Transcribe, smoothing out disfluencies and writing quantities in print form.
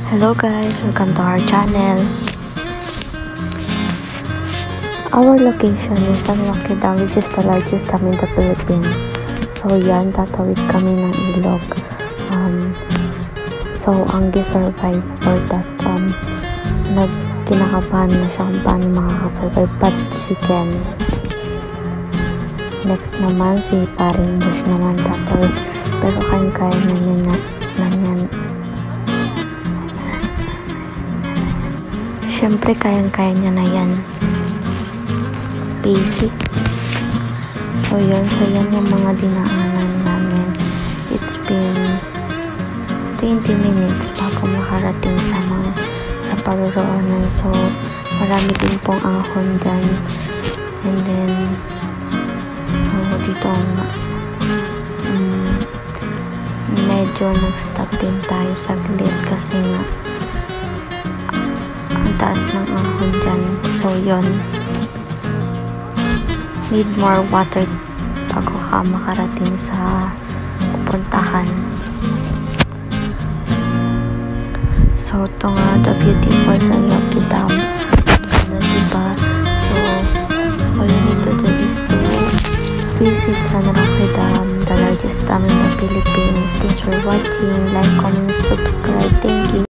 Hello guys, welcome to our channel. Our location is San Joaquin Dam, which is the largest dam in the Philippines. So yan, tatawid kami ng ilog. So ang survive for that kinakabahan na siya kung paano makakasurvive, but she can. Next naman si paring Bush naman tatawid, pero kaya na niya yan. Siyempre, kaya niya na yan. Basic. So, yan yung mga dinaanan namin. It's been 20 minutes bago makarating sa paroroonan. So, marami din pong ahon dyan. And then, so, dito medyo nag-stop din tayo saglit kasi nga taas ng ahon dyan. So, yun. Need more water bago ka makarating sa pupuntahan. So, ito nga, the beautiful San Joaquin Dam. Ganda, diba? So, all you need to do is to visit San Joaquin Dam, the largest dam in the Philippines. Thanks for watching. Like, comment, subscribe. Thank you.